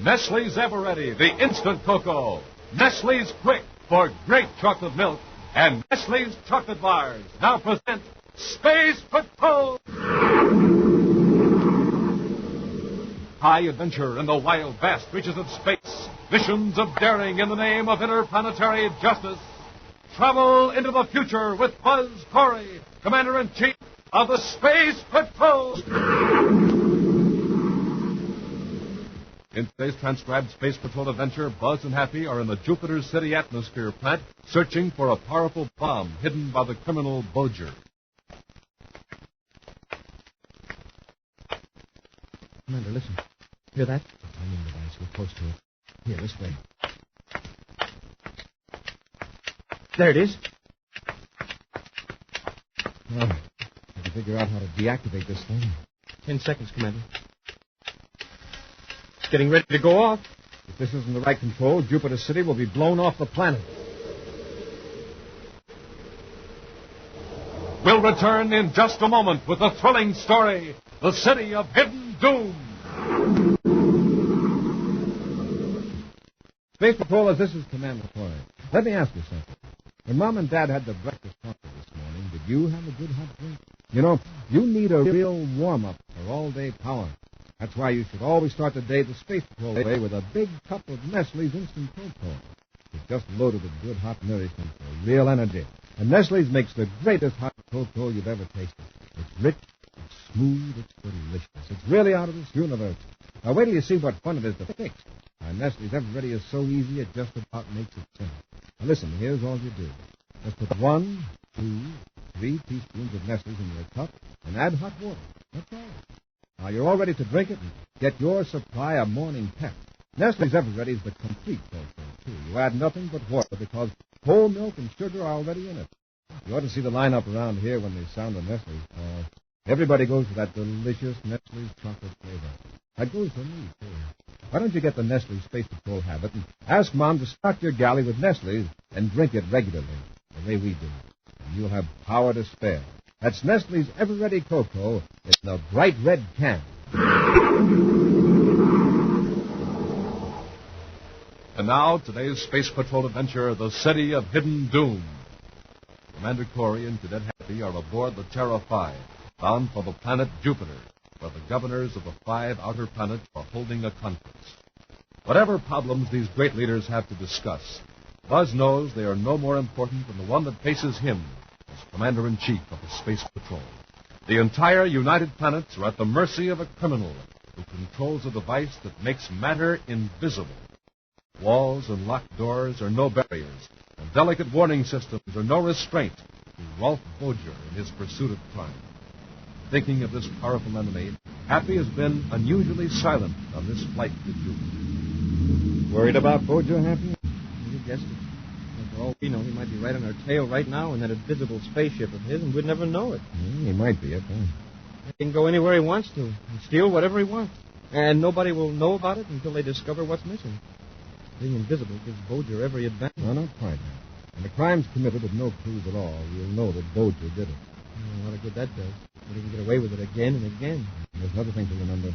Nestle's Ever-Ready, the instant cocoa. Nestle's Quick for great chocolate milk. And Nestle's chocolate bars now present Space Patrol. High adventure in the wild, vast reaches of space. Missions of daring in the name of interplanetary justice. Travel into the future with Buzz Corey, Commander-in-Chief of the Space Patrol. In today's transcribed Space Patrol adventure, Buzz and Happy are in the Jupiter City atmosphere plant searching for a powerful bomb hidden by the criminal Boger. Commander, listen. Hear that? The timing device. We're close to it. Here, this way. There it is. Well, I can figure out how to deactivate this thing. 10 seconds, Commander. It's getting ready to go off. If this isn't the right control, Jupiter City will be blown off the planet. We'll return in just a moment with the thrilling story, The City of Hidden Doom. Space Patrollers, this is Commander Corey. Let me ask you something. When Mom and Dad had their breakfast coffee this morning, did you have a good hot drink? You know, you need a real warm-up for all-day power. That's why you should always start the day the Space Patrol way with a big cup of Nestle's Instant Cocoa. It's just loaded with good hot nourishment for real energy. And Nestle's makes the greatest hot cocoa you've ever tasted. It's rich, it's smooth, it's delicious. It's really out of this universe. Now, wait till you see what fun it is to fix. Nestle's Ever-Ready is so easy, it just about makes it simple. Now, listen, here's all you do. Just put 1, 2, 3 teaspoons of Nestle's in your cup and add hot water. That's all. Now, you're all ready to drink it and get your supply of morning pep. Nestle's Ever-Ready is the complete cocoa, too. You add nothing but water because whole milk and sugar are already in it. You ought to see the lineup around here when they sound the Nestle's call. Everybody goes for that delicious Nestle's chocolate flavor. That goes for me, too. Why don't you get the Nestle Space Patrol habit and ask Mom to stock your galley with Nestle's and drink it regularly, the way we do. And you'll have power to spare. That's Nestle's Ever-Ready Cocoa in a bright red can. And now, today's Space Patrol adventure, The City of Hidden Doom. Commander Corey and Cadet Happy are aboard the Terra 5, bound for the planet Jupiter, where the governors of the 5 outer planets are holding a conference. Whatever problems these great leaders have to discuss, Buzz knows they are no more important than the one that faces him as Commander-in-Chief of the Space Patrol. The entire United Planets are at the mercy of a criminal who controls a device that makes matter invisible. Walls and locked doors are no barriers, and delicate warning systems are no restraint to Rolf Boger in his pursuit of crime. Thinking of this powerful enemy, Happy has been unusually silent on this flight to Jupiter. Worried about Boger, Happy? You guessed it. And for all we know, he might be right on our tail right now in that invisible spaceship of his, and we'd never know it. He might be, He can go anywhere he wants to and steal whatever he wants. And nobody will know about it until they discover what's missing. Being invisible gives Boger every advantage. No, not quite. When the crime's committed with no clues at all, we'll know that Boger did it. A lot of good that does. But he can get away with it again and again. There's another thing to remember.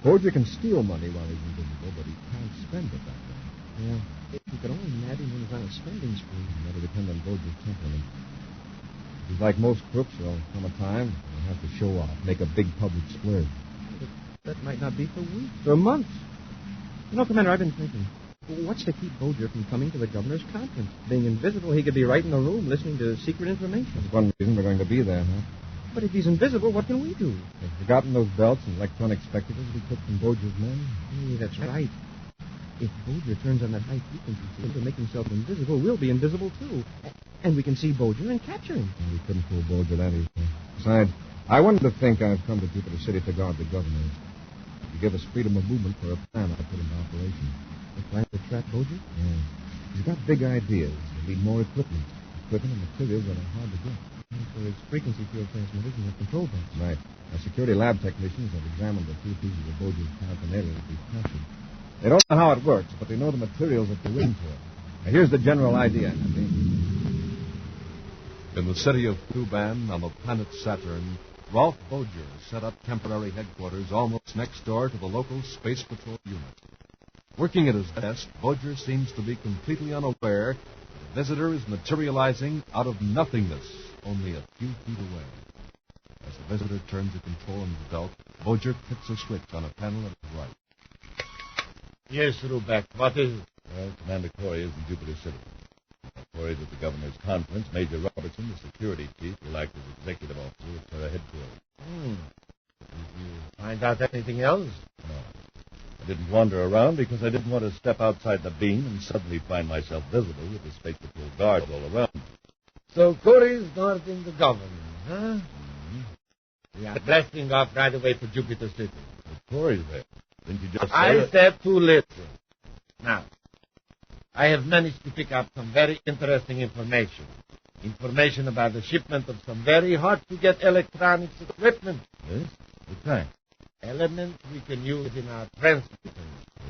Boger can steal money while he's invisible, but he can't spend it that way. Yeah. You can only nab him when he's on a spending spree. That'll depend on Boger's temperament. If he's like most crooks, there'll come a time when he'll have to show off, make a big public splurge. But that might not be for weeks or months. You know, Commander, I've been thinking. What's to keep Boger from coming to the governor's conference? Being invisible, he could be right in the room listening to secret information. That's one reason we're going to be there, huh? But if he's invisible, what can we do? Have you forgotten those belts and electronic spectacles we took from Boger's men? Hey, that's right. If Boger turns on that high frequency signal to make himself invisible, we'll be invisible, too. And we can see Boger and capture him. Well, we couldn't fool Boger that easily. Besides, I wanted to think I've come to Jupiter City to guard the governor. To give us freedom of movement for a plan I put into operation. The plan to trap Boger? Yeah. He's got big ideas. He'll need more equipment and materials that are hard to get. And for his frequency field transmitters and the control box. Right. Our security lab technicians have examined the few pieces of Boger's paraphernalia that we've captured. They don't know how it works, but they know the materials that go into it. Now, here's the general idea, Happy. In the city of Tuban, on the planet Saturn, Rolf Boger set up temporary headquarters almost next door to the local Space Patrol unit. Working at his desk, Bolger seems to be completely unaware that the visitor is materializing out of nothingness, only a few feet away. As the visitor turns the control on his belt, Bolger clicks a switch on a panel at his right. Yes, Rubeck. What is it? Well, Commander Corey is in Jupiter City. I'm worried at the governor's conference, Major Robertson, the security chief, will act as executive officer at their headquarters. Did you find out anything else? No. I didn't wander around because I didn't want to step outside the beam and suddenly find myself visible with the Space Patrol guards all around. So Corey's guarding the government, huh? We are blasting off right away for Jupiter City. Well, Corey's there. Didn't you just say I that? said too little. Now, I have managed to pick up some very interesting information. Information about the shipment of some very hard-to-get electronics equipment. Yes? What kind? Elements we can use in our transmitters.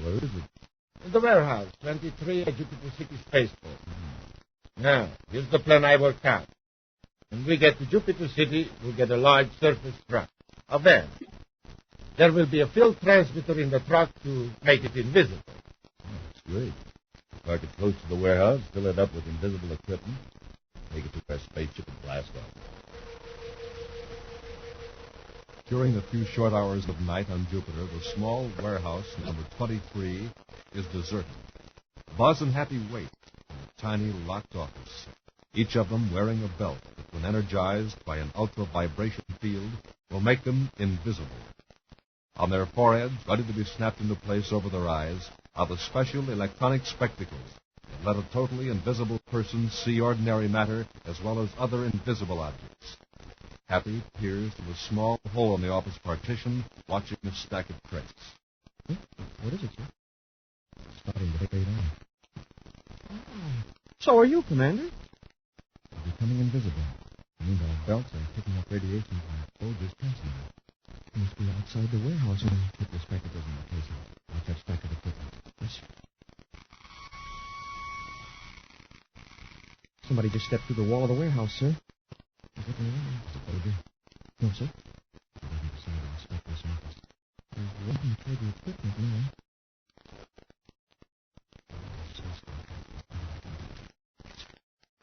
Where is it? In the warehouse, 23 at Jupiter City Spaceport. Now, here's the plan I worked out. When we get to Jupiter City, we'll get a large surface truck, a van. There will be a field transmitter in the truck to make it invisible. Oh, that's great. Park it close to the warehouse, fill it up with invisible equipment, take it to our spaceship and blast off. During the few short hours of night on Jupiter, the small warehouse, number 23, is deserted. Buzz and Happy wait in a tiny locked office, each of them wearing a belt that, when energized by an ultra-vibration field, will make them invisible. On their foreheads, ready to be snapped into place over their eyes, are the special electronic spectacles that let a totally invisible person see ordinary matter as well as other invisible objects. Happy peers through a small hole in the office partition, watching a stack of crates. What is it, sir? It's starting to fade on. So are you, Commander? We're becoming invisible. It means our belts are picking up radiation from Bolger's transmitter. It must be outside the warehouse. Put the spectacles in the case. Watch that stack of equipment. Yes, sir. Somebody just stepped through the wall of the warehouse, sir. He's looking around. Is it Bolger? No, sir. He's looking beside the inspector's office. He's walking toward the equipment now.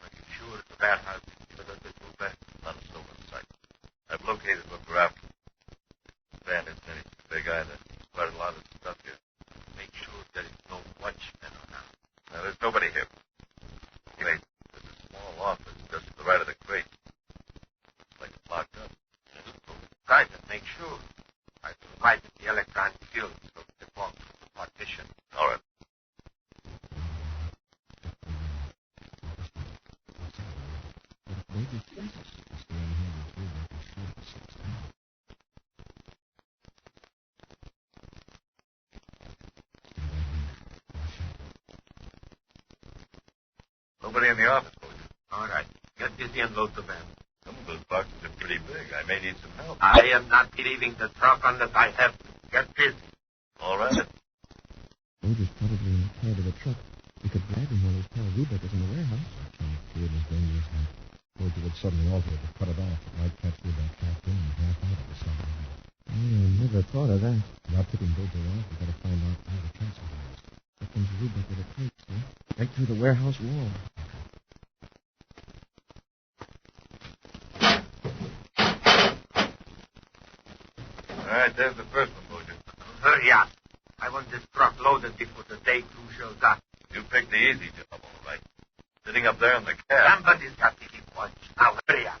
Are you sure it's a warehouse? But let us move back. Not a stolen site. I've located what we're after. The van isn't any big either. Quite a lot of stuff here. Make sure there is no watchman around. Now, there's nobody here. Anyway, there's a small office just to the right of the crate. Looks like it's locked up. Guys, make sure. I provided the electronic field so they walk through the partition. All right. Nobody in the office, Bolger. All right. Get busy and load the van. Some of those boxes are pretty big. I may need some help. I am not leaving the truck unless I have to. Get busy. All right. Bolger's probably in the cab of the truck. We could grab him while his pal Rubeck is in the warehouse. I can't feel this dangerous now. Bolger would suddenly alter it to cut it off. It might catch Rubeck half in and half out of the something. I never thought of that. Without picking Bolger off, we gotta find out how the transmitter is. Here comes Rubeck with a crate, sir. Right through the warehouse wall. All right, there's the first one, Bolger. Hurry up. I want this truck loaded before the day crew shows up. You picked the easy job, all right. Sitting up there in the cab. Somebody's got to keep watch. Now, hurry up.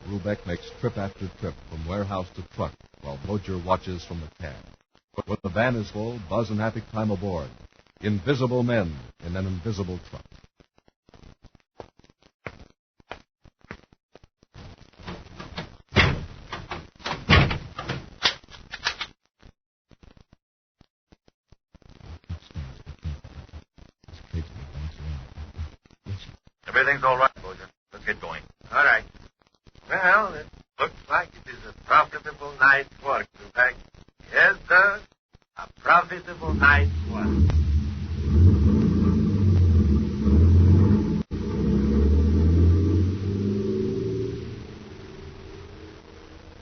Rubeck makes trip after trip from warehouse to truck while Bolger watches from the cab. When the van is full, Buzz and Happy climb aboard. Invisible men in an invisible truck. Everything's all right, Bolger. Let's get going. All right. Well, it looks like it is a profitable night's work, Rubeck. Yes, sir. inevitable night's work.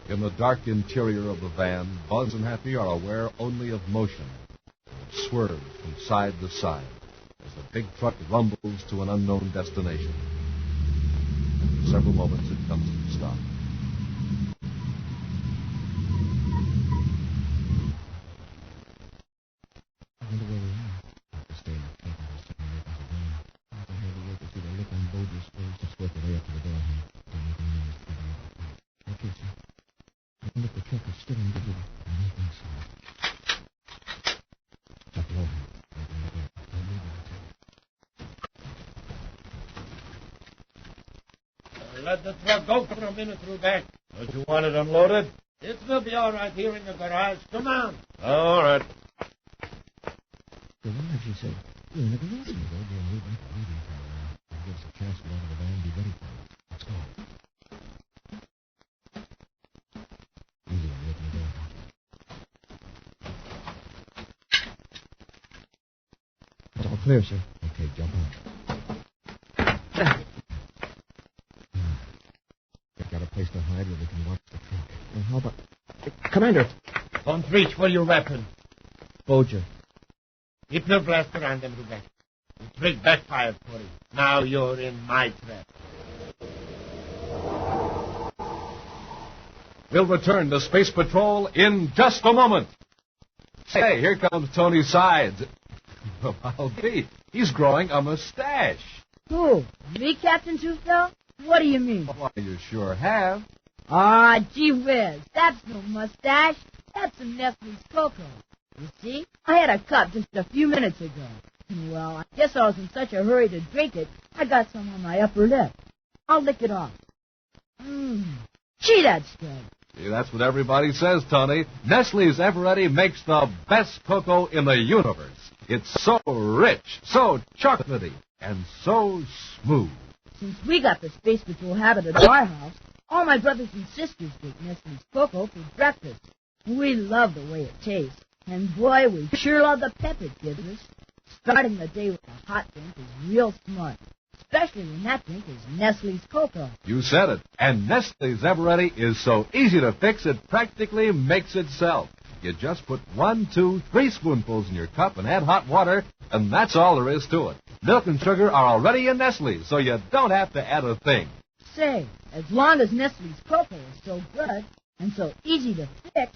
In the dark interior of the van, Buzz and Happy are aware only of motion. It swerves from side to side as the big truck rumbles to an unknown destination. After several moments, it comes to a stop. I wonder where we are. I have to stay in the truck and just turn away from the van. I can hardly wait to see the look on Boger's face. Just work the way up to the door here. Don't make any noise. Okay, sir. I wonder if the truck is still invisible. I don't think so. Jump low. Open the door. Don't move it. Let the truck go for a minute, Rubeck. Don't you want it unloaded? It will be all right here in the garage. Come on. All right. Garage, she said. We're in the garage. We'll go and move back to leaving town now. That'll give us a chance to get out of the van and be ready for it. Let's go. Easy, I'm opening the door. It's all clear, sir. Okay, jump on. We've got a place to hide where we can watch the truck. Well, how about... Commander! Don't reach for your weapon. Boger. Keep your blaster on them, Rubeck. The trick backfired for you. Now you're in my trap. We'll return to Space Patrol in just a moment. Hey, here comes Tony Sides. Well, I'll be. He's growing a mustache. Who? Me, Captain Truesdale? What do you mean? Why, you sure have. Ah, gee whiz. That's no mustache. That's some Nestle's cocoa. You see, I had a cup just a few minutes ago. Well, I guess I was in such a hurry to drink it, I got some on my upper lip. I'll lick it off. Gee, that's good. See, that's what everybody says, Tony. Nestle's Eveready makes the best cocoa in the universe. It's so rich, so chocolatey, and so smooth. Since we got the Space Patrol habit at our house, all my brothers and sisters drink Nestle's cocoa for breakfast. We love the way it tastes. And boy, we sure love the pep it gives us. Starting the day with a hot drink is real smart. Especially when that drink is Nestle's cocoa. You said it. And Nestle's Eveready is so easy to fix, it practically makes itself. You just put 1, 2, 3 spoonfuls in your cup and add hot water, and that's all there is to it. Milk and sugar are already in Nestle's, so you don't have to add a thing. Say, as long as Nestle's cocoa is so good and so easy to fix,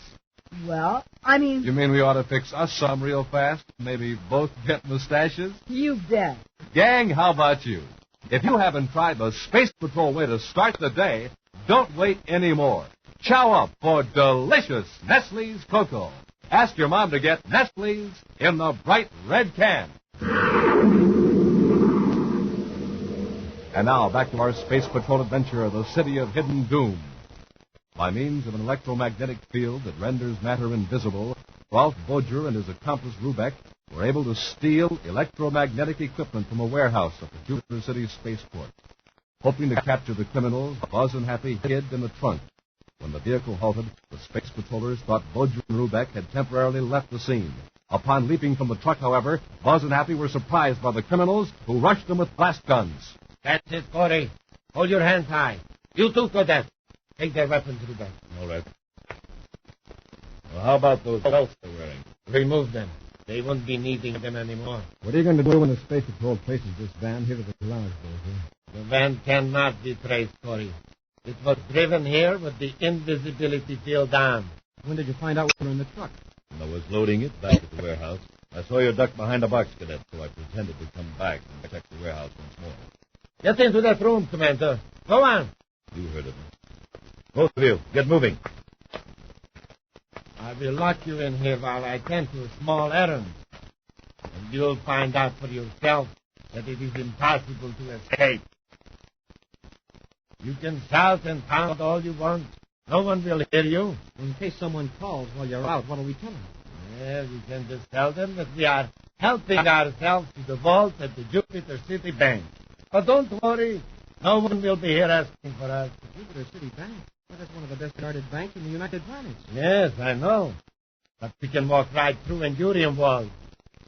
well, I mean... You mean we ought to fix us some real fast? Maybe both get mustaches? You bet. Gang, how about you? If you haven't tried the Space Patrol way to start the day, don't wait anymore. Chow up for delicious Nestle's cocoa. Ask your mom to get Nestle's in the bright red can. And now, back to our Space Patrol adventure, the City of Hidden Doom. By means of an electromagnetic field that renders matter invisible, Ralph Boger and his accomplice Rubeck were able to steal electromagnetic equipment from a warehouse at the Jupiter City spaceport. Hoping to capture the criminals, Buzz and Happy hid in the trunk. When the vehicle halted, the space patrollers thought Boger and Rubeck had temporarily left the scene. Upon leaping from the truck, however, Buzz and Happy were surprised by the criminals, who rushed them with blast guns. That's it, Corey. Hold your hands high. You too, Cadet. Take their weapons, Rubeck. All right. Well, how about those belts they're wearing? Remove them. They won't be needing them anymore. What are you going to do when the Space Patrol places this van here to the garage, Boger? The van cannot be traced, Corey. It was driven here with the invisibility field on. When did you find out we were in the truck? When I was loading it back at the warehouse, I saw you duck behind a box, Cadet, so I pretended to come back and check the warehouse once more. Get into that room, Commander. Go on. You heard of me. Both of you, get moving. I will lock you in here while I tend to a small errand. And you'll find out for yourself that it is impossible to escape. You can shout and pound all you want. No one will hear you. In case someone calls while you're out, what'll we tell them? Well, you can just tell them that we are helping ourselves to the vault at the Jupiter City Bank. But don't worry, no one will be here asking for us. Jupiter City Bank? Well, that's one of the best guarded banks in the United Planets. Yes, I know. But we can walk right through Endurium walls,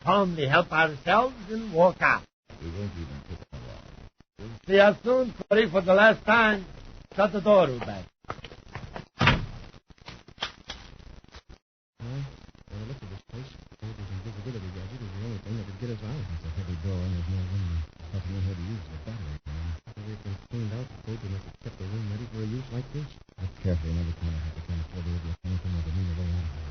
calmly help ourselves, and walk out. We won't even put them around. You'll see us soon, Corey, for the last time. Shut the door, Rubeck. Well, when I looked at this place, this invisibility gadget is the only thing that could get us out. It's a heavy door and there's no window. Nothing in here to use the battery. If it's been cleaned out, the Bojan must have kept the room ready for a use like this. Look carefully, and every time I have to come before the overlook anything that would mean a way out of here.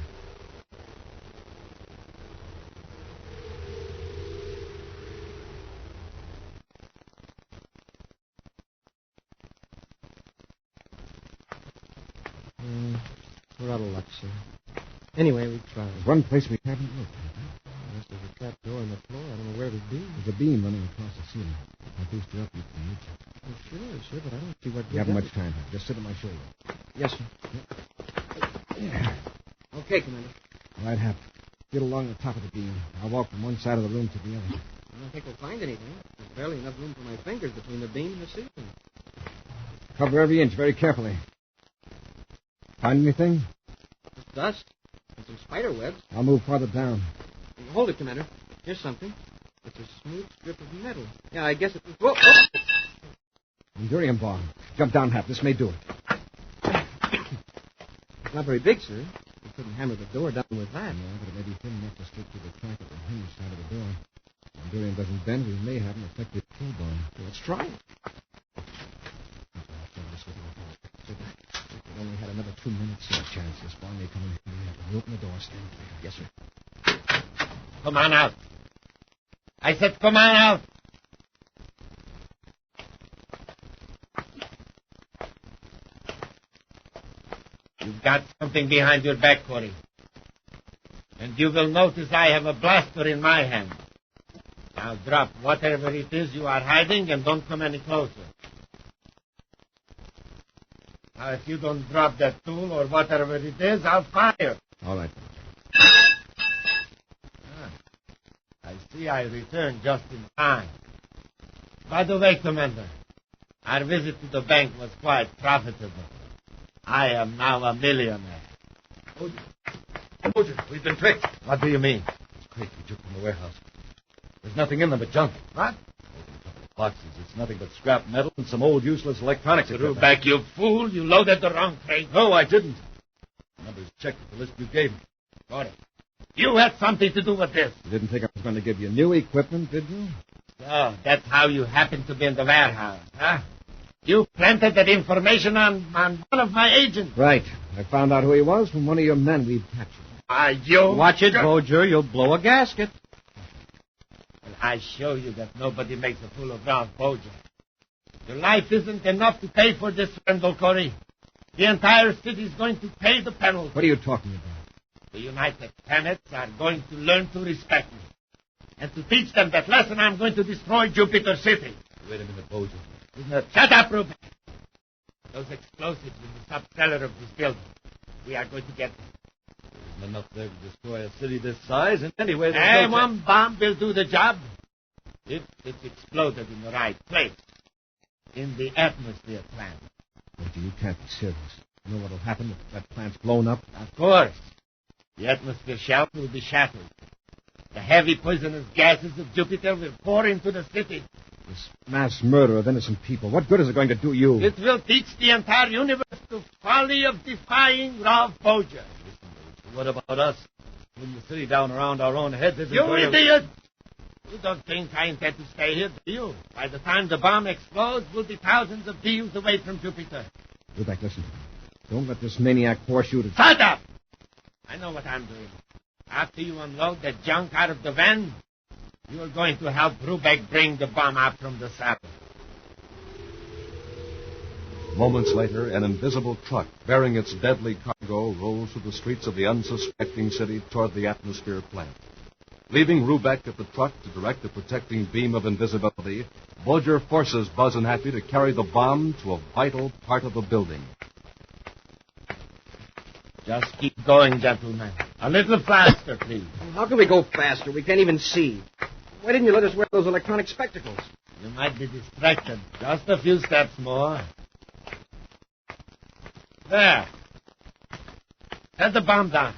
We're out of luck, sir. Anyway, we tried. There's one place we haven't looked at. Unless there's a trap door in the floor, I don't know where it would be. There's a beam running across the ceiling. I'll boost you up, you can reach it. Well, sure, but I don't see what... You haven't much time. Just sit on my shoulder. Yes, sir. Yeah. Okay, Commander. Right, Hap. Get along the top of the beam. I'll walk from one side of the room to the other. I don't think we'll find anything. There's barely enough room for my fingers between the beam and the ceiling. Cover every inch very carefully. Find anything? Just dust and some spider webs. I'll move farther down. Hold it, Commander. Here's something. It's a smooth strip of metal. Yeah, I guess it was... Whoa! Endurium bomb. Jump down, Hap. This may do it. It's not very big, sir. You couldn't hammer the door down with that. No, but it may be thin enough to stick to the crack at the hinge side of the door. If Endurium doesn't bend, we may have an effective pull bomb. So let's try it. We only had another 2 minutes. No chance. This bomb may come in handy. Open the door. Stand clear. Yes, sir. Come on out. I said come on out. You've got something behind your back, Corey. And you will notice I have a blaster in my hand. Now drop whatever it is you are hiding and don't come any closer. Now, if you don't drop that tool or whatever it is, I'll fire. All right. I see I returned just in time. By the way, Commander, our visit to the bank was quite profitable. I am now a millionaire. Bojan, we've been tricked. What do you mean? It's crates we took from the warehouse. There's nothing in them but junk. What? Boxes. It's nothing but scrap metal and some old useless electronics equipment. Back, you fool. You loaded the wrong crate. No, I didn't. The numbers checked with the list you gave me. Got it. You had something to do with this. You didn't think I was going to give you new equipment, did you? So, that's how you happened to be in the warehouse, huh? You planted that information on one of my agents. Right. I found out who he was from one of your men we've captured. You... Watch it, Bojer. You'll blow a gasket. Well, I show you that nobody makes a fool of Ralph Bojer. Your life isn't enough to pay for this swindle, Corey. The entire city is going to pay the penalty. What are you talking about? The United Planets are going to learn to respect me. And to teach them that lesson, I'm going to destroy Jupiter City. Wait a minute, Bojan. Shut up, Ruben. Those explosives in the subcellar of this building. We are going to get them. There isn't enough there to destroy a city this size, and anyway... One bomb will do the job. If it's exploded in the right place. In the atmosphere plant. Bojan, you can't be serious. You know what'll happen if that plant's blown up? Of course. The atmosphere shelf will be shattered. The heavy poisonous gases of Jupiter will pour into the city. This mass murder of innocent people. What good is it going to do you? It will teach the entire universe the folly of defying Ralph Bojer. What about us? Putting the city down around our own heads isn't You going to... idiot! You don't think I intend to stay here, do you? By the time the bomb explodes, we'll be thousands of deals away from Jupiter. Rubeck, listen. Don't let this maniac force you to... Shut up! I know what I'm doing. After you unload that junk out of the van, you're going to help Rubeck bring the bomb out from the saddle. Moments later, an invisible truck bearing its deadly cargo rolls through the streets of the unsuspecting city toward the atmosphere plant. Leaving Rubeck at the truck to direct the protecting beam of invisibility, Bojer forces Buzz and Happy to carry the bomb to a vital part of the building. Just keep going, gentlemen. A little faster, please. How can we go faster? We can't even see. Why didn't you let us wear those electronic spectacles? You might be distracted. Just a few steps more. There. Set the bomb down.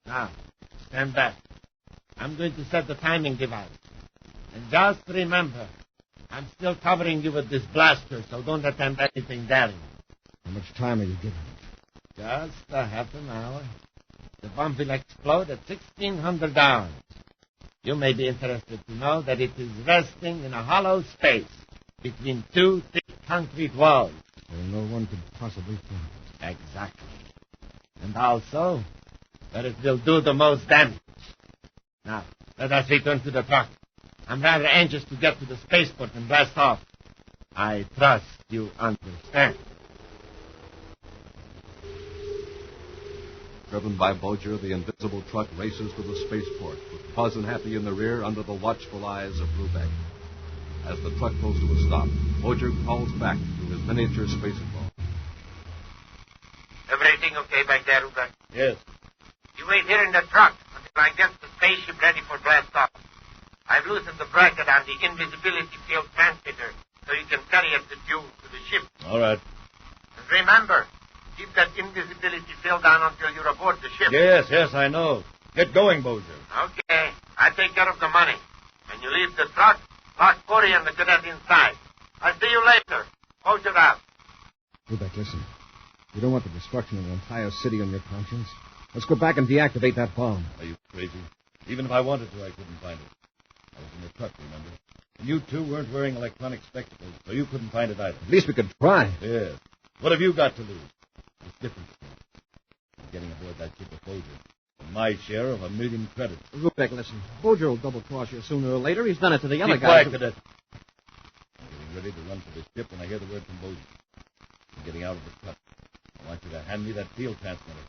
Now, stand back. I'm going to set the timing device. And just remember, I'm still covering you with this blaster, so don't attempt anything daring. How much time are you giving? Just a half an hour. The bomb will explode at 1,600 hours. You may be interested to know that it is resting in a hollow space between two thick concrete walls. Well, no one could possibly find it. Exactly. And also, that it will do the most damage. Now, let us return to the truck. I'm rather anxious to get to the spaceport and blast off. I trust you understand. Driven by Bolger, the invisible truck races to the spaceport, with Buzz and Happy in the rear under the watchful eyes of Rubeck. As the truck pulls to a stop, Bolger calls back to his miniature spacephone. Everything okay back there, Rubeck? Yes. You wait here in the truck until I get the spaceship ready for blast off. I've loosened the bracket on the invisibility field transmitter so you can carry it to the ship. All right. And remember, keep that invisibility field on until you're aboard the ship. Yes, I know. Get going, Bolger. Okay. I take care of the money. When you leave the truck, lock Corey and the cadet inside. I'll see you later. Bolger out. Rubeck, listen. You don't want the destruction of an entire city on your conscience. Let's go back and deactivate that bomb. Are you crazy? Even if I wanted to, I couldn't find it. I was in the truck, remember? And you two weren't wearing electronic spectacles, so you couldn't find it either. At least we could try. Yes. What have you got to lose? It's different. I'm getting aboard that ship with Bolger. And my share of 1 million credits. Rubeck, listen. Bolger will double-cross you sooner or later. He's done it to the other Keep guys. quiet, cadet. I'm getting ready to run for the ship when I hear the word from Bolger. I'm getting out of the truck. I want you to hand me that field transmitter.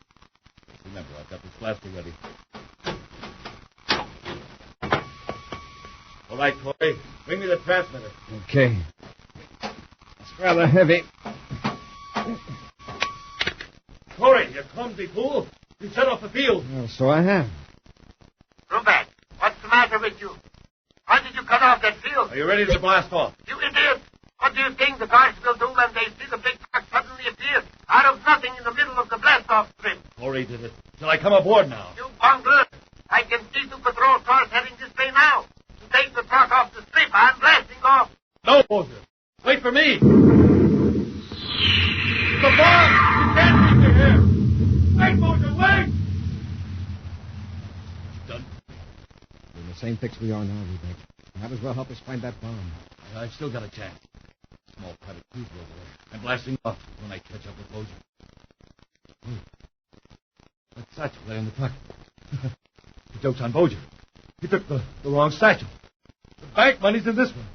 Remember, I've got this blaster ready. All right, Corey. Bring me the transmitter. Okay. It's rather heavy. Corey, you clumsy fool. You set off the field. Well, so I have. Rubeck, what's the matter with you? Why did you cut off that field? Are you ready to blast off? You idiot! What do you think the guards will do when they see the big truck suddenly appear out of nothing in the middle of the blast-off strip? Corey did it. Shall I come aboard now? You bungler! I can see two patrol cars heading this way now. To take the truck off the strip, I'm blasting off. No, Bolger. Wait for me. The bomb! You can't leave me here. Wait, Bolger, wait! It's done. We're in the same fix we are now, Rubeck. Might as well help us find that bomb. I've still got a chance. Small private cruiser over there. I'm blasting off when I catch up with Bolger. That satchel there in the truck. The joke's on Bolger. He took the wrong satchel. The bank money's in this one.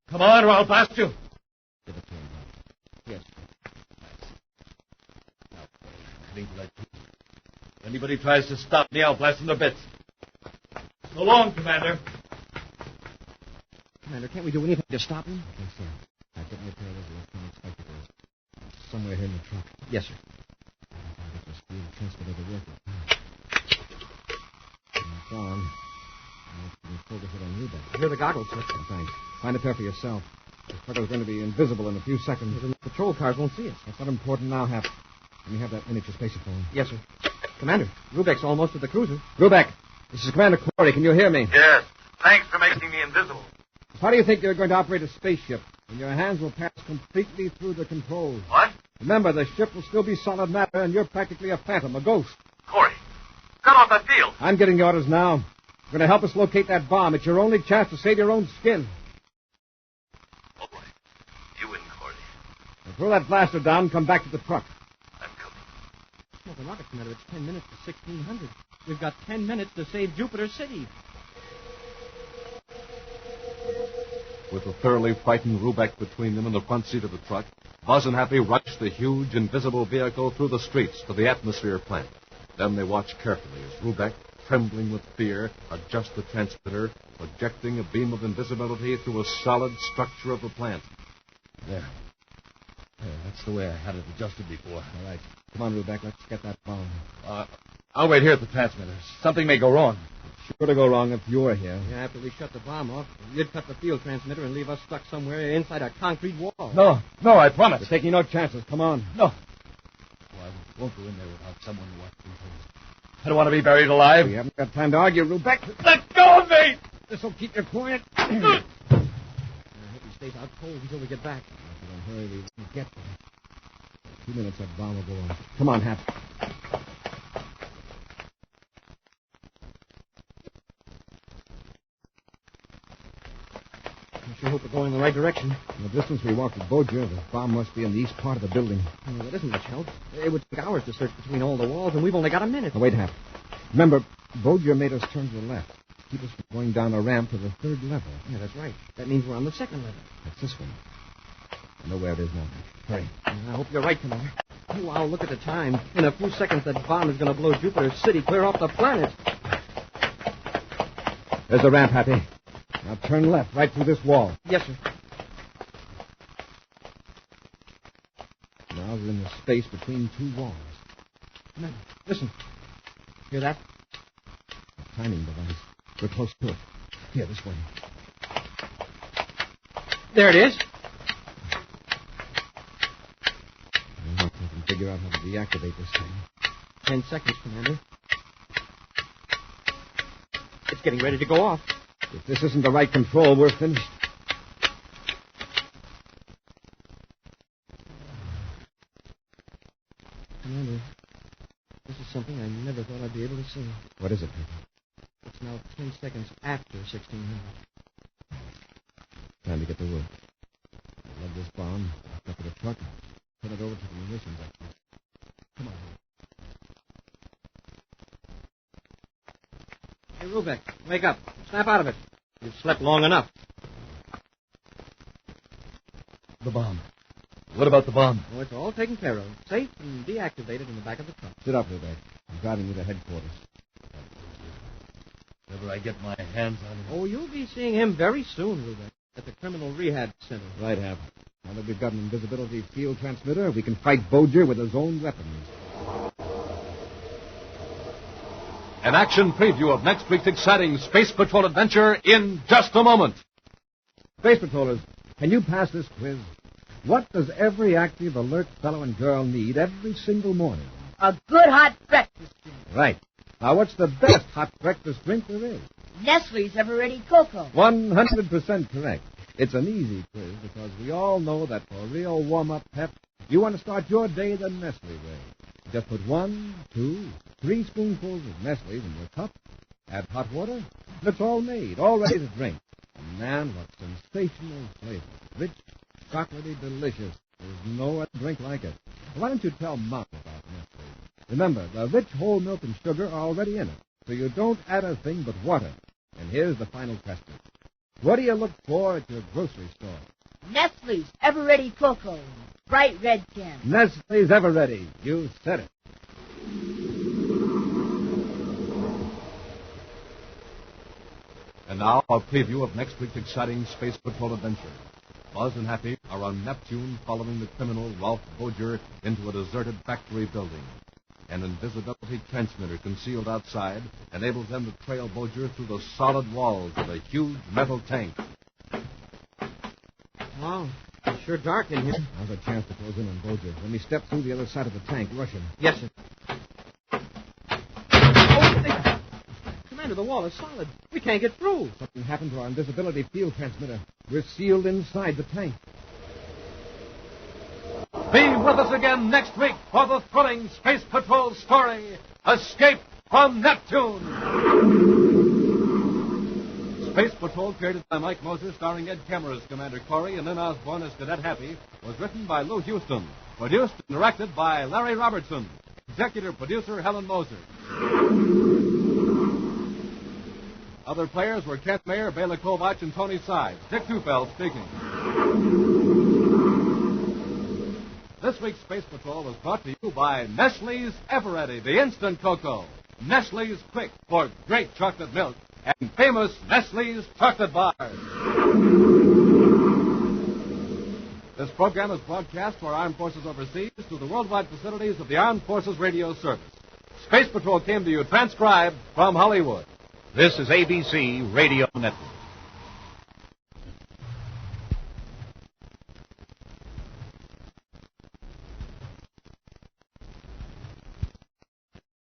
Come on, or I'll blast you. Give it to him, Bob. Yes. Thanks. Now, I'm heading to that cruiser. If anybody tries to stop me, I'll blast them to bits. So long, Commander. Commander, can't we do anything to stop him? I think so. Now, get me a pair of those electronic spectacles. Somewhere here in the truck. Yes, sir. I'll get this field transmitter to work. It's on. Now, you can focus it on Rubeck. Here are the goggles, sir. Oh, thanks. Find a pair for yourself. The trucker's going to be invisible in a few seconds. The patrol cars won't see us. That's not important now, Hap. Let me have that miniature spacephone. Yes, sir. Commander, Rubeck's almost at the cruiser. Rubeck, this is Commander Corey. Can you hear me? Yes. Thanks for making me invisible. How do you think you're going to operate a spaceship when your hands will pass completely through the controls? What? Remember, the ship will still be solid matter, and you're practically a phantom, a ghost. Corey, cut off that field. I'm getting the orders now. You're going to help us locate that bomb. It's your only chance to save your own skin. All right. You win, Corey. Now throw that blaster down and come back to the truck. I'm coming. Smoking rocket, Commander. It's 10 minutes to 1600. We've got 10 minutes to save Jupiter City. With the thoroughly frightened Rubeck between them in the front seat of the truck, Buzz and Happy rush the huge, invisible vehicle through the streets to the atmosphere plant. Then they watch carefully as Rubeck, trembling with fear, adjusts the transmitter, projecting a beam of invisibility through a solid structure of the plant. There. That's the way I had it adjusted before. All right. Come on, Rubeck. Let's get that bomb. I'll wait here at the transmitter. Something may go wrong. Sure to go wrong if you're here. Yeah, after we shut the bomb off, you'd cut the field transmitter and leave us stuck somewhere inside a concrete wall. No, I promise. We're taking no chances. Come on. No. Oh, Won't go in there without someone watching things. I don't want to be buried alive. We haven't got time to argue, Rubeck. Let go of me! This'll keep you quiet. I hope he stays out cold until we get back. If we don't hurry, we won't get there. 2 minutes, that bomb will go off. Come on, Hap. I sure hope we're going in the right direction. In the distance we walked with Boja, the bomb must be in the east part of the building. Well, that isn't much help. It would take hours to search between all the walls, and we've only got a minute. Now, wait, Hap. Remember, Boja made us turn to the left. Keep us from going down a ramp to the 3rd level. Yeah, that's right. That means we're on the 2nd level. That's this one. I know where it is now. Hurry. I hope you're right, Commander. Oh, wow, look at the time. In a few seconds, that bomb is going to blow Jupiter City clear off the planet. There's the ramp, Happy. Now turn left, right through this wall. Yes, sir. Now we're in the space between 2 walls. Commander, listen. Hear that? A timing device. We're close to it. Here, this way. There it is. I hope we can figure out how to deactivate this thing. 10 seconds, Commander. It's getting ready to go off. If this isn't the right control, we're finished. Commander, this is something I never thought I'd be able to see. What is it, Peter? It's now 10 seconds after 1600. Time to get to work. I love this bomb. Back to the truck. Turn it over to the munitions experts. Come on. Hey, Rubeck, wake up. Snap out of it. You've slept long enough. The bomb. What about the bomb? Oh, it's all taken care of. Safe and deactivated in the back of the truck. Sit up, Rubeck. I'm driving you to headquarters. If ever I get my hands on him. Oh, you'll be seeing him very soon, Rubeck, at the Criminal Rehab Center. Right, Hap. Now that we've got an invisibility field transmitter, we can fight Bojer with his own weapons. An action preview of next week's exciting Space Patrol adventure in just a moment. Space Patrollers, can you pass this quiz? What does every active, alert fellow and girl need every single morning? A good hot breakfast drink. Right. Now, what's the best hot breakfast drink there is? Nestle's Ever-Ready Cocoa. 100% correct. It's an easy quiz because we all know that for a real warm-up pep, you want to start your day the Nestle way. Just put 1, 2, 3 spoonfuls of Nestle's in your cup, add hot water, and it's all made, all ready to drink. And man, what sensational flavor. Rich, chocolatey, delicious. There's no other drink like it. Why don't you tell Mom about Nestle? Remember, the rich whole milk and sugar are already in it, so you don't add a thing but water. And here's the final question. What do you look for at your grocery store? Nestle's Ever-Ready Cocoa. Bright red can. Nestle's Ever-Ready. You said it. And now, a preview of next week's exciting Space Patrol adventure. Buzz and Happy are on Neptune following the criminal Ralph Bojer into a deserted factory building. An invisibility transmitter concealed outside enables them to trail Bojer through the solid walls of a huge metal tank. Wow, it's sure dark in here. Now's a chance to close in on Bojer. When we step through the other side of the tank, rush him. Yes, sir. Oh, Commander, the wall is solid. We can't get through. Something happened to our invisibility field transmitter. We're sealed inside the tank. Be with us again next week for the thrilling Space Patrol story, Escape from Neptune. Space Patrol, created by Mike Moser, starring Ed Kemmer as Commander Corey and Lynn Osborne as Cadet Happy, was written by Lou Houston, produced and directed by Larry Robertson, executive producer Helen Moser. Other players were Kent Mayer, Bela Kovach, and Tony Sides. Dick Tufeld speaking. This week's Space Patrol was brought to you by Nestle's Ever-Ready, the instant cocoa. Nestle's Quick for great chocolate milk. And famous Nestle's chocolate bars. This program is broadcast to our armed forces overseas through the worldwide facilities of the Armed Forces Radio Service. Space Patrol came to you transcribed from Hollywood. This is ABC Radio Network.